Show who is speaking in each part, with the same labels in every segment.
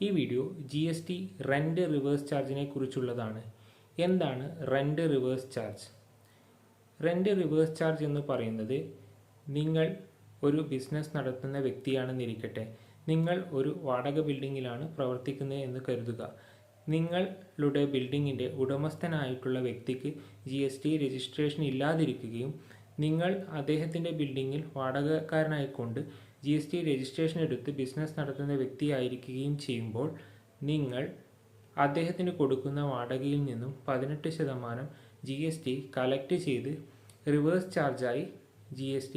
Speaker 1: ഈ video GST rent reverse ചാർജിനെ കുറിച്ചുള്ളതാണ്. എന്താണ് rent reverse charge? Rent reverse charge എന്ന് പറയുന്നത്, നിങ്ങൾ ഒരു ബിസിനസ് നടത്തുന്ന വ്യക്തിയാണെന്നിരിക്കട്ടെ, നിങ്ങൾ ഒരു വാടക ബിൽഡിങ്ങിലാണ് പ്രവർത്തിക്കുന്നത് എന്ന് കരുതുക. നിങ്ങളുടെ ബിൽഡിങ്ങിൻ്റെ ഉടമസ്ഥനായിട്ടുള്ള വ്യക്തിക്ക് GST രജിസ്ട്രേഷൻ ഇല്ലാതിരിക്കുകയും നിങ്ങൾ അദ്ദേഹത്തിൻ്റെ ബിൽഡിങ്ങിൽ വാടകക്കാരനായിക്കൊണ്ട് GST രജിസ്ട്രേഷൻ എടുത്ത് ബിസിനസ് നടത്തുന്ന വ്യക്തിയായിരിക്കുകയും ചെയ്യുമ്പോൾ, നിങ്ങൾ അദ്ദേഹത്തിന് കൊടുക്കുന്ന വാടകയിൽ നിന്നും 18% GST കളക്ട് ചെയ്ത് റിവേഴ്സ് ചാർജായി GST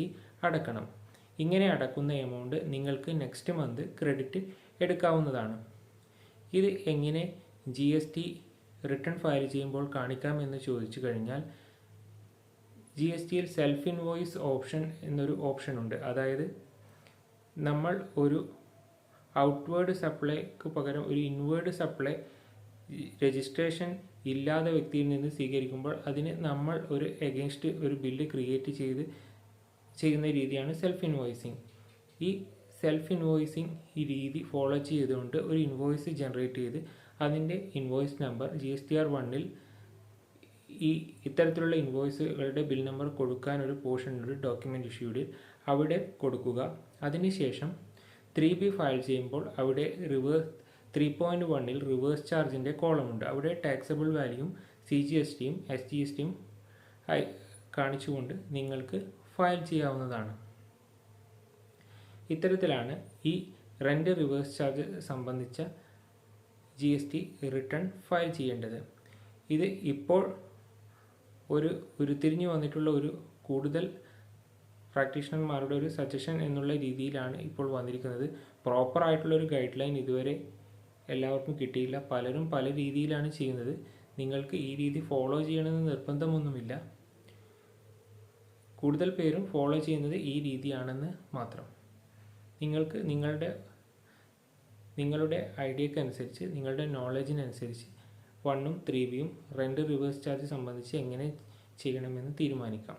Speaker 1: അടക്കണം. ഇങ്ങനെ അടക്കുന്ന എമൗണ്ട് നിങ്ങൾക്ക് നെക്സ്റ്റ് മന്ത് ക്രെഡിറ്റ് എടുക്കാവുന്നതാണ്. ഇത് എങ്ങനെ GST റിട്ടേൺ ഫയൽ ചെയ്യുമ്പോൾ കാണിക്കാമെന്ന് ചോദിച്ചു കഴിഞ്ഞാൽ, GSTയിൽ സെൽഫ് ഇൻവോയ്സ് ഓപ്ഷൻ എന്നൊരു ഓപ്ഷൻ ഉണ്ട്. അതായത് നമ്മൾ ഒരു ഔട്ട്വേർഡ് സപ്ലൈക്ക് പകരം ഒരു ഇൻവേർഡ് സപ്ലൈ രജിസ്ട്രേഷൻ ഇല്ലാത്ത വ്യക്തിയിൽ നിന്ന് സ്വീകരിക്കുമ്പോൾ അതിന് നമ്മൾ ഒരു എഗെയിൻസ്റ്റ് ഒരു ബില്ല് ക്രിയേറ്റ് ചെയ്യുന്ന രീതിയാണ് സെൽഫ് ഇൻവോയ്സിങ്. ഈ സെൽഫ് ഇൻവോയ്സിങ് ഈ രീതി ഫോളോ ചെയ്തുകൊണ്ട് ഒരു ഇൻവോയ്സ് ജനറേറ്റ് ചെയ്ത് അതിൻ്റെ ഇൻവോയ്സ് നമ്പർ GSTR1-ൽ ഇത്തരത്തിലുള്ള ഇൻവോയ്സുകളുടെ ബിൽ നമ്പർ കൊടുക്കാൻ ഒരു പോർഷൻ ഉണ്ട് ഡോക്യുമെൻ്റ് ഇഷ്യൂഡിൽ, അവിടെ കൊടുക്കുക. അതിനുശേഷം 3B ഫയൽ ചെയ്യുമ്പോൾ അവിടെ 3.1-ൽ റിവേഴ്സ് ചാർജിൻ്റെ കോളമുണ്ട്. അവിടെ ടാക്സബിൾ വാല്യൂയും CGSTയും SGSTയും കാണിച്ചുകൊണ്ട് നിങ്ങൾക്ക് ഫയൽ ചെയ്യാവുന്നതാണ്. ഇത്തരത്തിലാണ് ഈ റെന്റ് റിവേഴ്സ് ചാർജ് സംബന്ധിച്ച GST റിട്ടേൺ ഫയൽ ചെയ്യേണ്ടത്. ഇത് ഇപ്പോൾ ഉരുത്തിരിഞ്ഞു വന്നിട്ടുള്ള ഒരു കൂടുതൽ പ്രാക്ടീഷണർമാരുടെ ഒരു സജഷൻ എന്നുള്ള രീതിയിലാണ് ഇപ്പോൾ വന്നിരിക്കുന്നത്. പ്രോപ്പറായിട്ടുള്ളൊരു ഗൈഡ് ലൈൻ ഇതുവരെ എല്ലാവർക്കും കിട്ടിയില്ല. പലരും പല രീതിയിലാണ് ചെയ്യുന്നത്. നിങ്ങൾക്ക് ഈ രീതി ഫോളോ ചെയ്യണമെന്ന് നിർബന്ധമൊന്നുമില്ല. കൂടുതൽ പേരും ഫോളോ ചെയ്യുന്നത് ഈ രീതിയാണെന്ന് മാത്രം. നിങ്ങൾക്ക് നിങ്ങളുടെ ഐഡിയക്കനുസരിച്ച്, നിങ്ങളുടെ നോളജിനനുസരിച്ച് 1ഉം 3Bയും റെന്റ് റിവേഴ്സ് ചാർജ് സംബന്ധിച്ച് എങ്ങനെ ചെയ്യണമെന്ന് തീരുമാനിക്കാം.